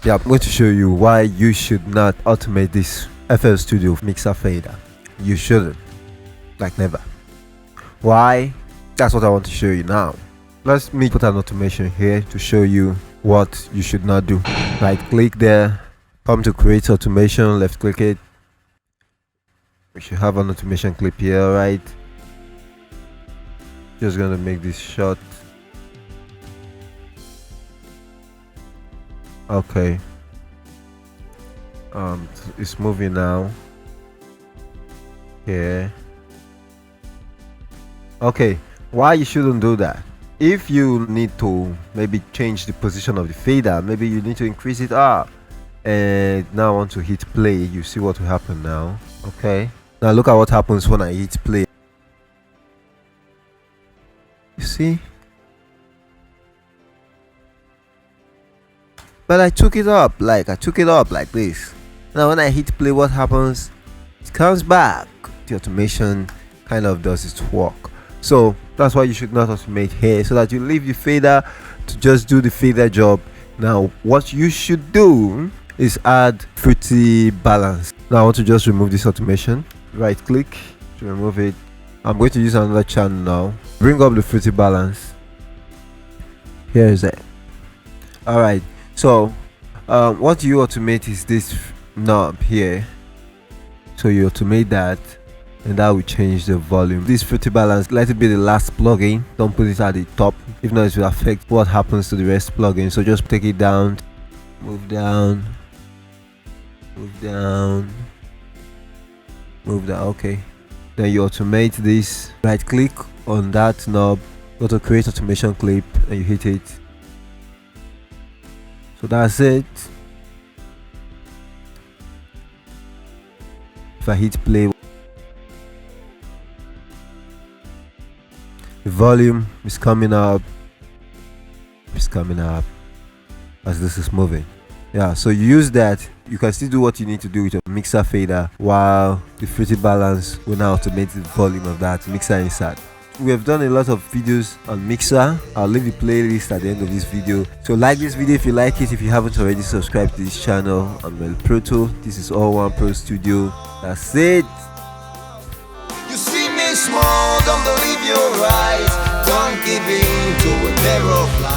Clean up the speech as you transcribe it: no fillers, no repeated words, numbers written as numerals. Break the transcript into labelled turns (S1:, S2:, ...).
S1: Yeah, I'm going to show you why you should not automate this FL Studio mixer fader. You shouldn't, like never. Why? That's what I want to show you now. Let me put an automation here to show you what you should not do. Right click there, come to create automation, left click it. We should have an automation clip here, right? Just gonna make this short. Okay. It's moving now. Yeah. Okay. Why you shouldn't do that? If you need to maybe change the position of the fader, maybe you need to increase it up. And now I want to hit play. You see what will happen now. Okay. Now look at what happens when I hit play. You see? But I took it up like this. Now when I hit play, what happens? It comes back. The automation kind of does its work. So that's why you should not automate here, so that you leave the fader to just do the fader job. Now what you should do is add fruity balance. Now I want to just remove this automation. Right click to remove it. I'm going to use another channel now. Bring up the fruity balance. Here is it. All right. So what you automate is this knob here. So you automate that, and that will change the volume. This fruity balance, let it be the last plugin. Don't put it at the top, if not it will affect what happens to the rest plugin. So just take it down, move down, move down, move down. Okay, then you automate this. Right click on that knob, go to create automation clip, and you hit it. So that's it. If I hit play, the volume is coming up. It's coming up as this is moving. Yeah, so you use that. You can still do what you need to do with your mixer fader, while the fruity balance will now automate the volume of that mixer inside. We have done a lot of videos on mixer. I'll leave the playlist at the end of this video. So like this video if you like it. If you haven't already, subscribe to this channel. I'm alloneprostudio. This is alloneprostudio. That's it.
S2: You see me small, don't believe you're right. Don't give in to a narrow flight.